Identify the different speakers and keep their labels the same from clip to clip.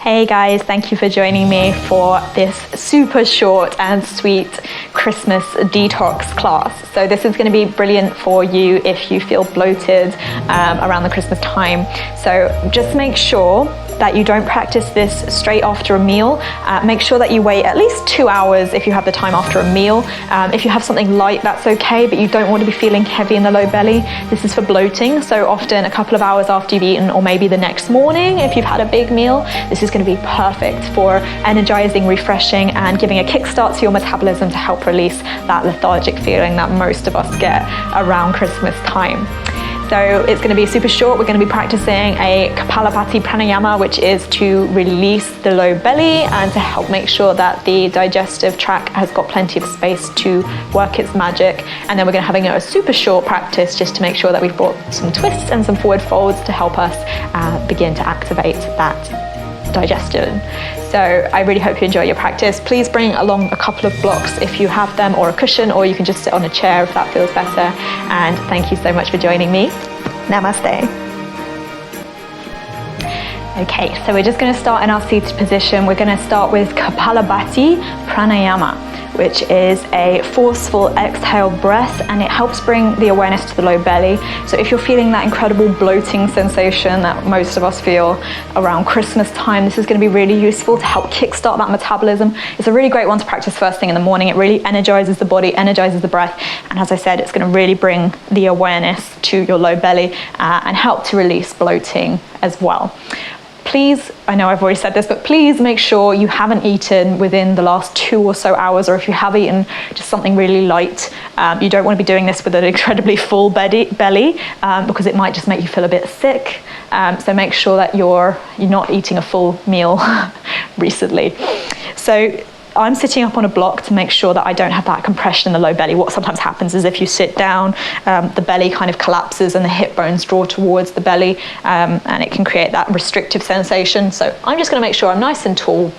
Speaker 1: Hey guys, thank you for joining me for this super short and sweet Christmas detox class. So this is going to be brilliant for you if you feel bloated around the Christmas time. So just make sure that you don't practice this straight after a meal. Make sure that you wait at least 2 hours if you have the time after a meal. If you have something light, that's okay, but you don't want to be feeling heavy in the low belly. This is for bloating, so often a couple of hours after you've eaten, or maybe the next morning if you've had a big meal. This is going to be perfect for energizing, refreshing, and giving a kickstart to your metabolism to help release that lethargic feeling that most of us get around Christmas time. So it's going to be super short. We're going to be practicing a Kapalabhati pranayama, which is to release the low belly and to help make sure that the digestive tract has got plenty of space to work its magic. And then we're going to have a super short practice just to make sure that we've got some twists and some forward folds to help us begin to activate that digestion. So I really hope you enjoy your practice. Please bring along a couple of blocks if you have them, or a cushion, or you can just sit on a chair if that feels better. And thank you so much for joining me. Namaste. Okay, so we're just going to start in our seated position. We're going to start with Kapalabhati pranayama, which is a forceful exhale breath, and it helps bring the awareness to the low belly. So if you're feeling that incredible bloating sensation that most of us feel around Christmas time, this is going to be really useful to help kickstart that metabolism. It's a really great one to practice first thing in the morning. It really energizes the body, energizes the breath, and as I said, it's going to really bring the awareness to your low belly and help to release bloating as well. Please, I know I've already said this, but please make sure you haven't eaten within the last 2 or so hours, or if you have eaten just something really light. You don't want to be doing this with an incredibly full belly because it might just make you feel a bit sick. So make sure that you're not eating a full meal recently. So I'm sitting up on a block to make sure that I don't have that compression in the low belly. What sometimes happens is if you sit down, the belly kind of collapses and the hip bones draw towards the belly, and it can create that restrictive sensation. So I'm just going to make sure I'm nice and tall.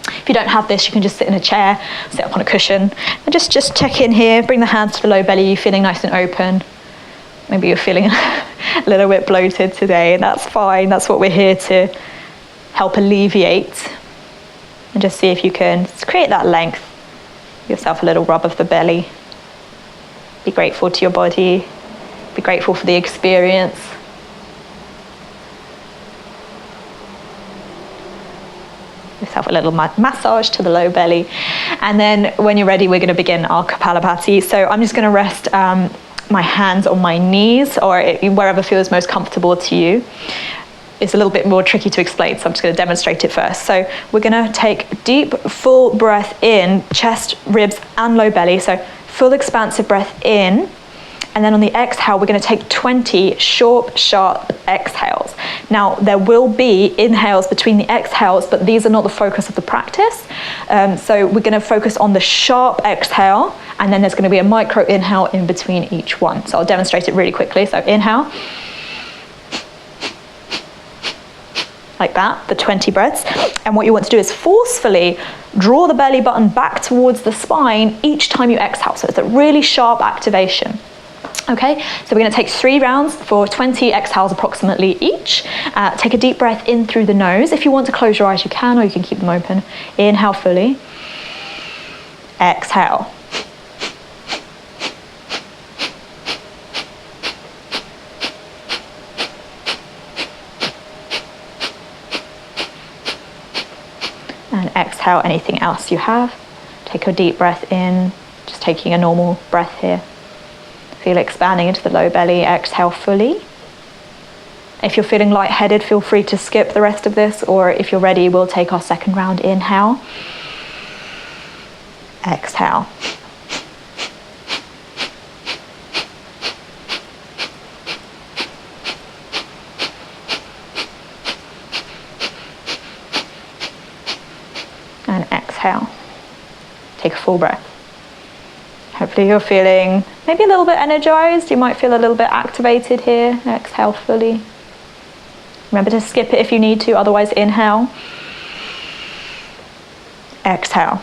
Speaker 1: If you don't have this, you can just sit in a chair, sit up on a cushion, and just check in here. Bring the hands to the low belly. You're feeling nice and open. Maybe you're feeling a little bit bloated today. That's fine. That's what we're here to help alleviate. And just see if you can create that length. Give yourself a little rub of the belly. Be grateful to your body. Be grateful for the experience. Give yourself a little massage to the low belly. And then when you're ready, we're going to begin our Kapalabhati. So I'm just going to rest my hands on my knees, or wherever feels most comfortable to you. It's a little bit more tricky to explain, so I'm just going to demonstrate it first. So we're going to take deep, full breath in, chest, ribs, and low belly. So full expansive breath in, and then on the exhale, we're going to take 20 short, sharp exhales. Now, there will be inhales between the exhales, but these are not the focus of the practice. So we're going to focus on the sharp exhale, and then there's going to be a micro inhale in between each one. So I'll demonstrate it really quickly. So inhale. Like that, the 20 breaths. And what you want to do is forcefully draw the belly button back towards the spine each time you exhale. So it's a really sharp activation. Okay, so we're going to take 3 rounds for 20 exhales approximately each. Take a deep breath in through the nose. If you want to close your eyes, you can, or you can keep them open. Inhale fully. Exhale. And exhale anything else you have. Take a deep breath in, just taking a normal breath here. Feel expanding into the low belly, exhale fully. If you're feeling lightheaded, feel free to skip the rest of this, or if you're ready, we'll take our second round. Inhale. Exhale. And exhale. Take a full breath. Hopefully you're feeling maybe a little bit energized. You might feel a little bit activated here. Exhale fully. Remember to skip it if you need to, otherwise inhale. Exhale.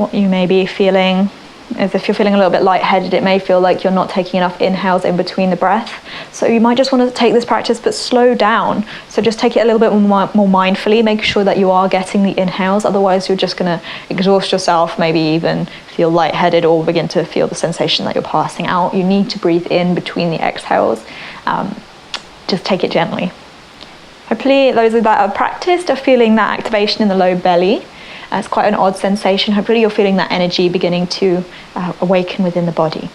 Speaker 1: What you may be feeling is, if you're feeling a little bit lightheaded, it may feel like you're not taking enough inhales in between the breath. So you might just want to take this practice, but slow down. So just take it a little bit more mindfully, make sure that you are getting the inhales. Otherwise, you're just going to exhaust yourself, maybe even feel lightheaded or begin to feel the sensation that you're passing out. You need to breathe in between the exhales. Just take it gently. Hopefully, those that have practiced are feeling that activation in the low belly. It's quite an odd sensation. Hopefully you're feeling that energy beginning to awaken within the body.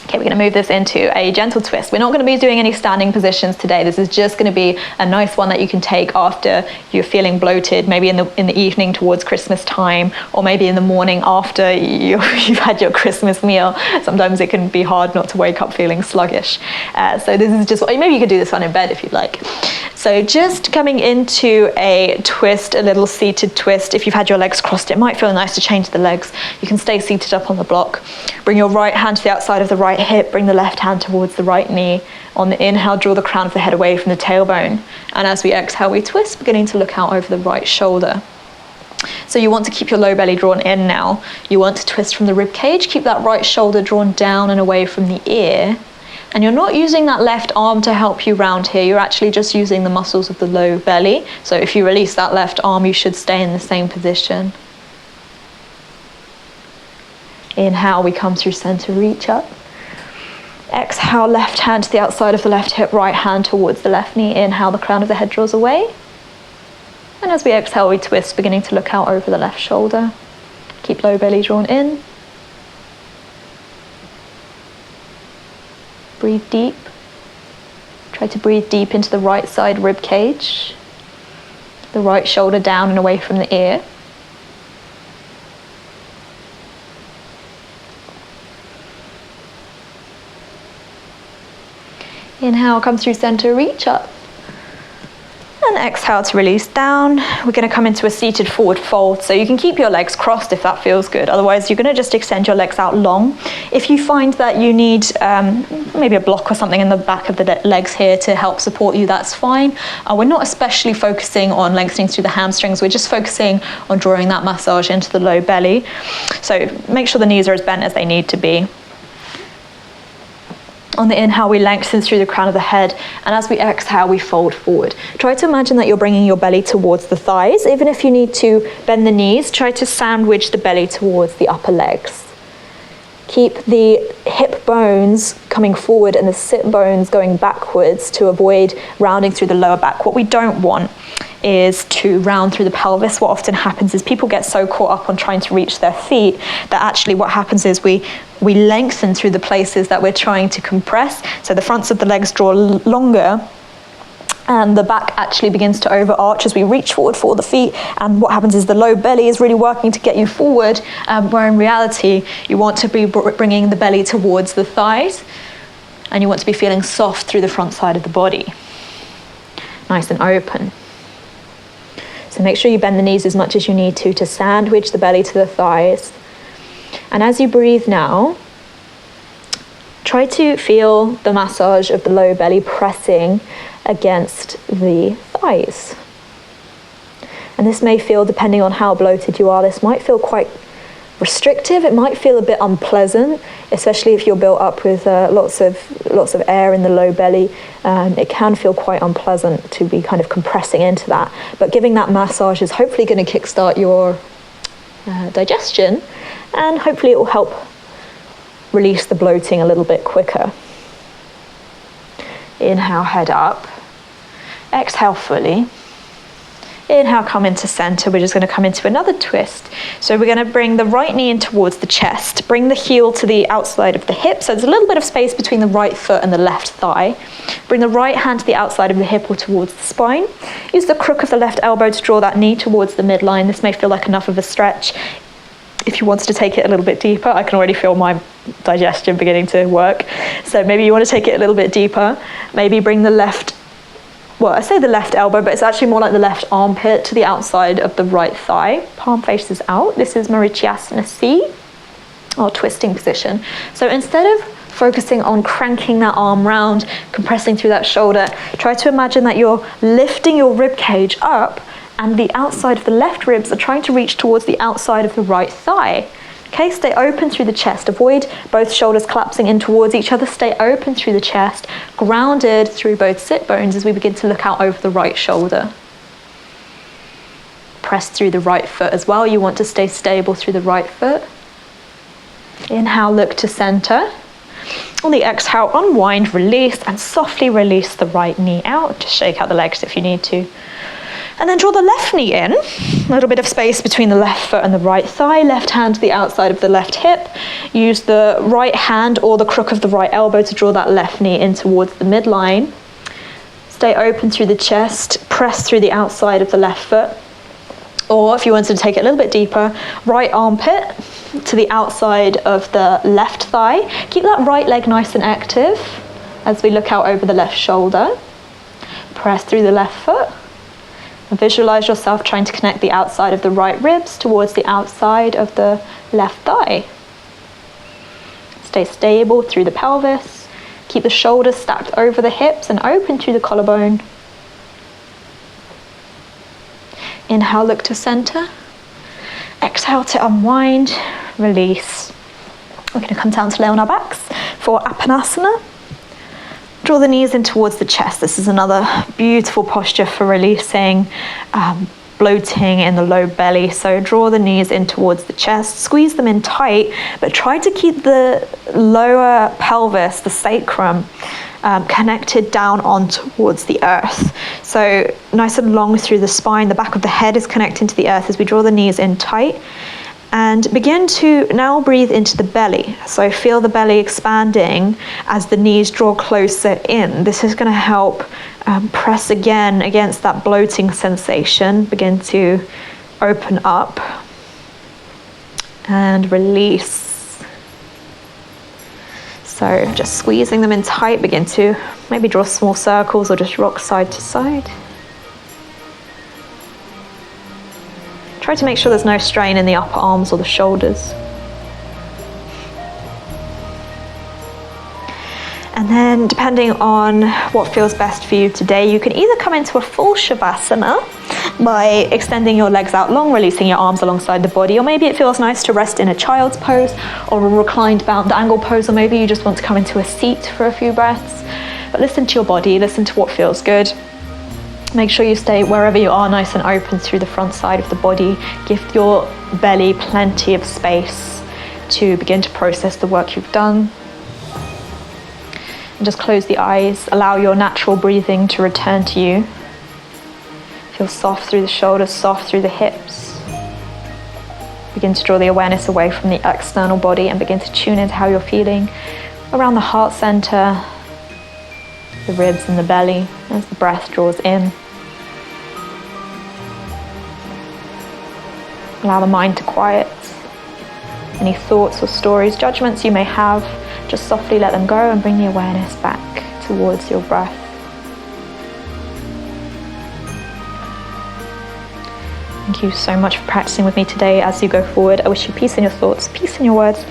Speaker 1: Okay, we're going to move this into a gentle twist. We're not going to be doing any standing positions today. This is just going to be a nice one that you can take after you're feeling bloated, maybe in the evening towards Christmas time, or maybe in the morning after you've had your Christmas meal. Sometimes it can be hard not to wake up feeling sluggish. So this is just, maybe you could do this one in bed if you'd like. So just coming into a twist, a little seated twist. If you've had your legs crossed, it might feel nice to change the legs. You can stay seated up on the block. Bring your right hand to the outside of the right hip, bring the left hand towards the right knee. On the inhale, draw the crown of the head away from the tailbone. And as we exhale, we twist, beginning to look out over the right shoulder. So you want to keep your low belly drawn in now. You want to twist from the rib cage, keep that right shoulder drawn down and away from the ear. And you're not using that left arm to help you round here, you're actually just using the muscles of the low belly. So if you release that left arm, you should stay in the same position. Inhale, we come through center, reach up. Exhale, left hand to the outside of the left hip, right hand towards the left knee. Inhale, the crown of the head draws away. And as we exhale, we twist, beginning to look out over the left shoulder. Keep low belly drawn in. Breathe deep. Try to breathe deep into the right side rib cage. The right shoulder down and away from the ear. Inhale, come through center, reach up. And exhale to release down. We're going to come into a seated forward fold. So you can keep your legs crossed if that feels good. Otherwise, you're going to just extend your legs out long. If you find that you need maybe a block or something in the back of the legs here to help support you, that's fine. We're not especially focusing on lengthening through the hamstrings. We're just focusing on drawing that massage into the low belly. So make sure the knees are as bent as they need to be. On the inhale, we lengthen through the crown of the head, and as we exhale, we fold forward. Try to imagine that you're bringing your belly towards the thighs. Even if you need to bend the knees, try to sandwich the belly towards the upper legs. Keep the hip bones coming forward and the sit bones going backwards to avoid rounding through the lower back. What we don't want is to round through the pelvis. What often happens is people get so caught up on trying to reach their feet that actually what happens is we lengthen through the places that we're trying to compress. So the fronts of the legs draw longer and the back actually begins to overarch as we reach forward for the feet, and what happens is the low belly is really working to get you forward, where in reality you want to be bringing the belly towards the thighs and you want to be feeling soft through the front side of the body, nice and open. So make sure you bend the knees as much as you need to sandwich the belly to the thighs. And as you breathe now, try to feel the massage of the low belly pressing against the thighs. And this may feel, depending on how bloated you are, this might feel quite restrictive. It might feel a bit unpleasant, especially if you're built up with lots of air in the low belly. It can feel quite unpleasant to be kind of compressing into that. But giving that massage is hopefully going to kickstart your digestion, and hopefully it will help release the bloating a little bit quicker. Inhale, head up. Exhale fully. Inhale, come into center. We're just going to come into another twist. So we're going to bring the right knee in towards the chest. Bring the heel to the outside of the hip. So there's a little bit of space between the right foot and the left thigh. Bring the right hand to the outside of the hip or towards the spine. Use the crook of the left elbow to draw that knee towards the midline. This may feel like enough of a stretch. If you wanted to take it a little bit deeper, I can already feel my digestion beginning to work. So maybe you want to take it a little bit deeper. Maybe bring the left, well, I say the left elbow, but it's actually more like the left armpit to the outside of the right thigh. Palm faces out. This is Marityasana C, or twisting position. So instead of focusing on cranking that arm round, compressing through that shoulder, try to imagine that you're lifting your rib cage up and the outside of the left ribs are trying to reach towards the outside of the right thigh. Okay, stay open through the chest. Avoid both shoulders collapsing in towards each other. Stay open through the chest, grounded through both sit bones as we begin to look out over the right shoulder. Press through the right foot as well. You want to stay stable through the right foot. Inhale, look to center. On the exhale, unwind, release, and softly release the right knee out. Just shake out the legs if you need to. And then draw the left knee in, a little bit of space between the left foot and the right thigh, left hand to the outside of the left hip. Use the right hand or the crook of the right elbow to draw that left knee in towards the midline. Stay open through the chest, press through the outside of the left foot. Or if you wanted to take it a little bit deeper, right armpit to the outside of the left thigh. Keep that right leg nice and active as we look out over the left shoulder. Press through the left foot. Visualize yourself trying to connect the outside of the right ribs towards the outside of the left thigh. Stay stable through the pelvis. Keep the shoulders stacked over the hips and open through the collarbone. Inhale, look to center. Exhale to unwind, release. We're going to come down to lay on our backs for Apanasana. Draw the knees in towards the chest. This is another beautiful posture for releasing bloating in the low belly. So draw the knees in towards the chest, squeeze them in tight, but try to keep the lower pelvis, the sacrum, connected down on towards the earth. So nice and long through the spine. The back of the head is connecting to the earth as we draw the knees in tight. And begin to now breathe into the belly. So feel the belly expanding as the knees draw closer in. This is going to help press again against that bloating sensation. Begin to open up and release. So just squeezing them in tight. Begin to maybe draw small circles or just rock side to side. Try to make sure there's no strain in the upper arms or the shoulders. And then depending on what feels best for you today, you can either come into a full Shavasana by extending your legs out long, releasing your arms alongside the body, or maybe it feels nice to rest in a child's pose or a reclined bound angle pose, or maybe you just want to come into a seat for a few breaths. But listen to your body, listen to what feels good. Make sure you stay wherever you are nice and open through the front side of the body. Give your belly plenty of space to begin to process the work you've done. And just close the eyes. Allow your natural breathing to return to you. Feel soft through the shoulders, soft through the hips. Begin to draw the awareness away from the external body and begin to tune into how you're feeling around the heart center, the ribs and the belly as the breath draws in. Allow the mind to quiet. Any thoughts or stories, judgments you may have, just softly let them go and bring the awareness back towards your breath. Thank you so much for practicing with me today. As you go forward, I wish you peace in your thoughts, peace in your words,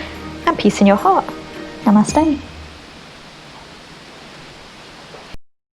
Speaker 1: and peace in your heart. Namaste.